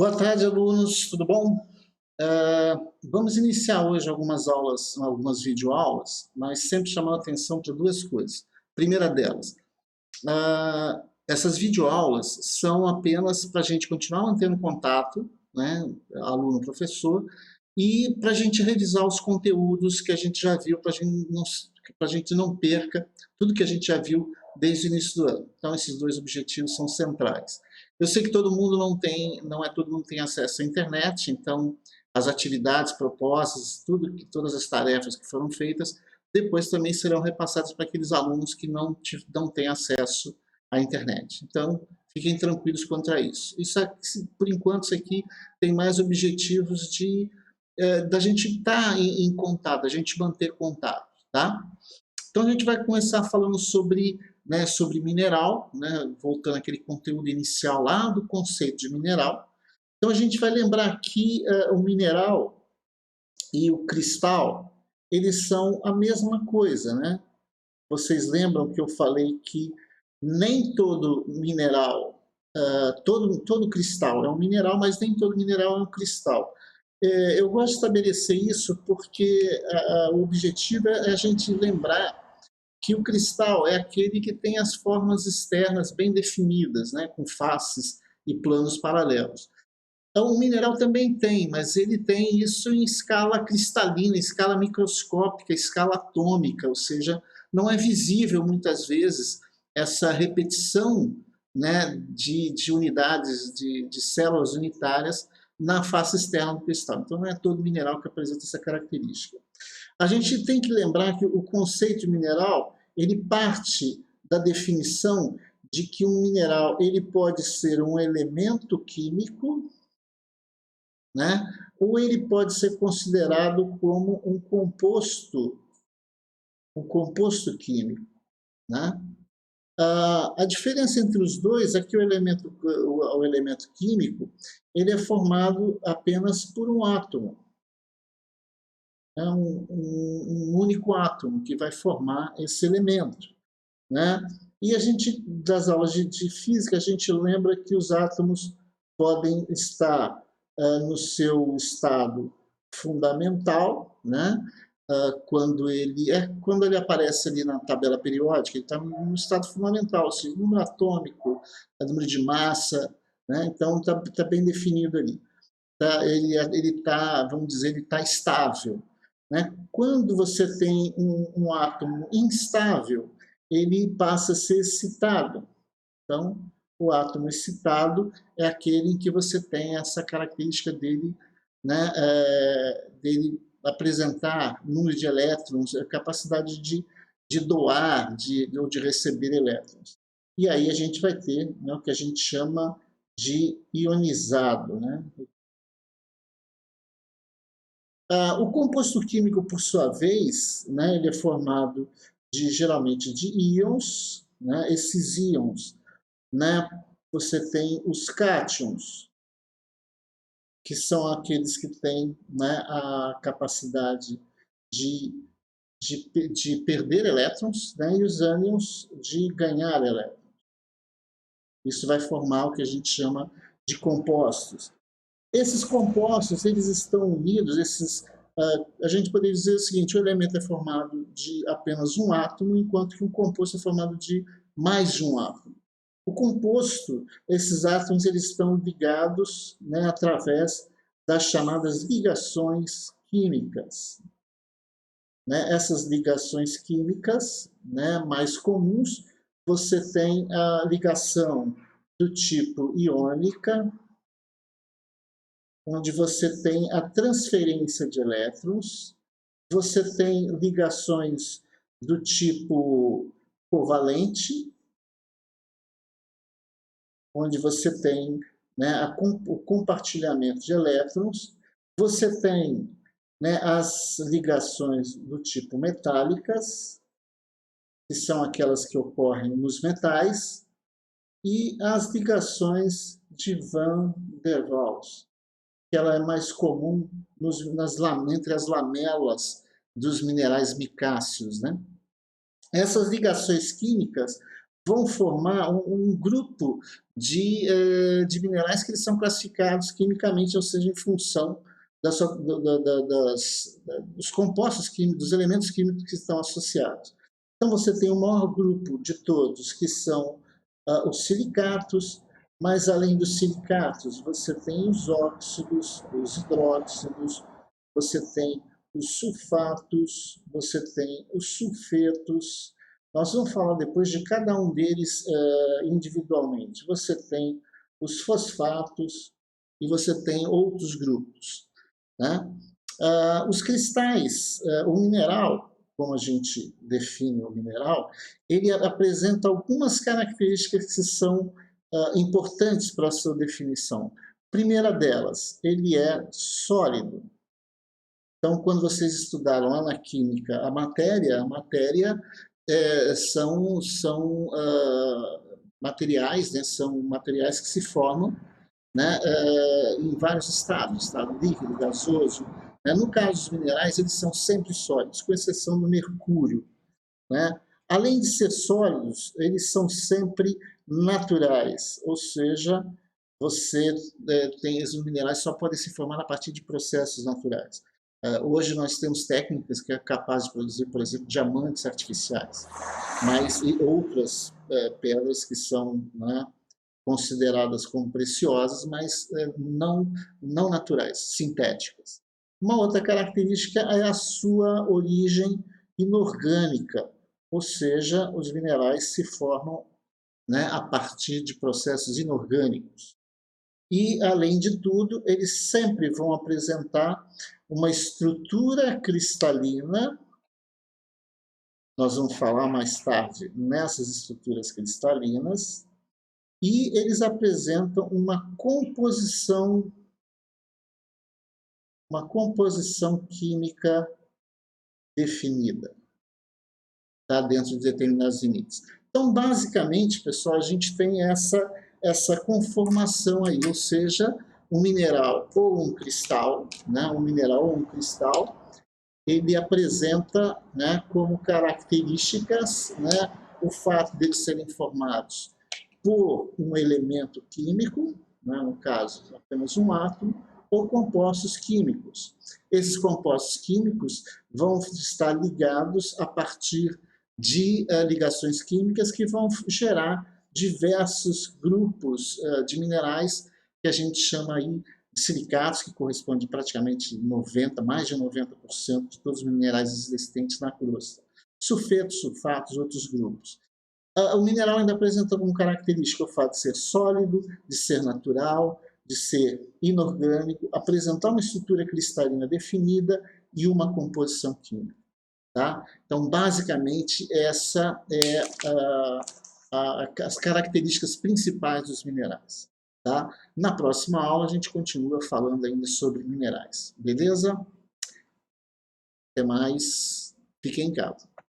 Boa tarde, alunos, tudo bom? Vamos iniciar hoje algumas aulas, algumas videoaulas, mas sempre chamando a atenção para duas coisas. Primeira delas, essas videoaulas são apenas para a gente continuar mantendo contato, né, aluno-professor, e para a gente revisar os conteúdos que a gente já viu, para a gente não perca tudo que a gente já viu desde o início do ano. Então, esses dois objetivos são centrais. Eu sei que todo mundo não é todo mundo tem acesso à internet, então as atividades propostas, todas as tarefas que foram feitas, depois também serão repassadas para aqueles alunos que não têm acesso à internet. Então, fiquem tranquilos quanto a isso. Por enquanto, isso aqui tem mais objetivos da gente estar em contato, da gente manter contato, tá? Então a gente vai começar falando sobre mineral, né, voltando àquele conteúdo inicial lá do conceito de mineral. Então a gente vai lembrar que o mineral e o cristal, eles são a mesma coisa, né? Vocês lembram que eu falei que nem todo mineral, todo cristal é um mineral, mas nem todo mineral é um cristal. Eu gosto de estabelecer isso porque o objetivo é a gente lembrar que o cristal é aquele que tem as formas externas bem definidas, né, com faces e planos paralelos. Então, o mineral também tem, mas ele tem isso em escala cristalina, escala microscópica, escala atômica, ou seja, não é visível muitas vezes essa repetição, né, de unidades, de células unitárias na face externa do cristal. Então, não é todo mineral que apresenta essa característica. A gente tem que lembrar que o conceito de mineral, ele parte da definição de que um mineral ele pode ser um elemento químico, né? Ou ele pode ser considerado como um composto químico, né? A diferença entre os dois é que o elemento químico ele é formado apenas por um átomo. É um único átomo que vai formar esse elemento, né? E a gente, das aulas de física, a gente lembra que os átomos podem estar no seu estado fundamental, né? Quando ele aparece ali na tabela periódica, ele está no estado fundamental, ou seja, número atômico, número de massa, né? Então está bem definido ali. Ele está, vamos dizer, ele está estável, né? Quando você tem um átomo instável, ele passa a ser excitado. Então, o átomo excitado é aquele em que você tem essa característica dele, né, dele apresentar número de elétrons, a capacidade de doar ou de receber elétrons. E aí a gente vai ter, né, o que a gente chama de ionizado, né? O composto químico, por sua vez, né, ele é formado geralmente de íons, né? Esses íons, né, você tem os cátions, que são aqueles que têm, né, a capacidade de, de perder elétrons, né, e os ânions de ganhar elétrons. Isso vai formar o que a gente chama de compostos. Esses compostos, eles estão unidos, a gente poderia dizer o seguinte: o elemento é formado de apenas um átomo, enquanto que um composto é formado de mais de um átomo. O composto, esses átomos, eles estão ligados, né, através das chamadas ligações químicas. Né? Essas ligações químicas, né, mais comuns, você tem a ligação do tipo iônica, onde você tem a transferência de elétrons, você tem ligações do tipo covalente, onde você tem, né, o compartilhamento de elétrons, você tem, né, as ligações do tipo metálicas, que são aquelas que ocorrem nos metais, e as ligações de Van der Waals, que ela é mais comum entre as lamelas dos minerais micáceos, né? Essas ligações químicas vão formar um grupo de minerais que eles são classificados quimicamente, ou seja, em função dos compostos químicos, dos elementos químicos que estão associados. Então, você tem o maior grupo de todos, que são os silicatos, mas além dos silicatos, você tem os óxidos, os hidróxidos, você tem os sulfatos, você tem os sulfetos. Nós vamos falar depois de cada um deles individualmente. Você tem os fosfatos e você tem outros grupos, né? Os cristais, o mineral, como a gente define o mineral, ele apresenta algumas características que são importantes para a sua definição. Primeira delas, ele é sólido. Então, quando vocês estudaram lá na química a matéria são materiais, né, são materiais que se formam, né, em vários estados, estado líquido, gasoso. Né? No caso dos minerais, eles são sempre sólidos, com exceção do mercúrio. Né? Além de ser sólidos, eles são sempre naturais, ou seja, os minerais só podem se formar a partir de processos naturais. Hoje nós temos técnicas que é capaz de produzir, por exemplo, diamantes artificiais, mas e outras pedras que são, né, consideradas como preciosas, mas não naturais, sintéticas. Uma outra característica é a sua origem inorgânica, ou seja, os minerais se formam, né, a partir de processos inorgânicos. E, além de tudo, eles sempre vão apresentar uma estrutura cristalina. Nós vamos falar mais tarde nessas estruturas cristalinas, e eles apresentam uma composição química definida, tá? Dentro de determinados limites. Então, basicamente, pessoal, a gente tem essa conformação aí, ou seja, um mineral ou um cristal, né? Um mineral ou um cristal, ele apresenta, né, como características, né, o fato de eles serem formados por um elemento químico, né, no caso, apenas um átomo, ou compostos químicos. Esses compostos químicos vão estar ligados a partir de ligações químicas que vão gerar diversos grupos de minerais que a gente chama aí de silicatos, que corresponde praticamente mais de 90% de todos os minerais existentes na crosta. Sulfetos, sulfatos, outros grupos. O mineral ainda apresenta como característica o fato de ser sólido, de ser natural, de ser inorgânico, apresentar uma estrutura cristalina definida e uma composição química. Tá? Então, basicamente, essa é as características principais dos minerais. Tá? Na próxima aula, a gente continua falando ainda sobre minerais. Beleza? Até mais. Fiquem em casa.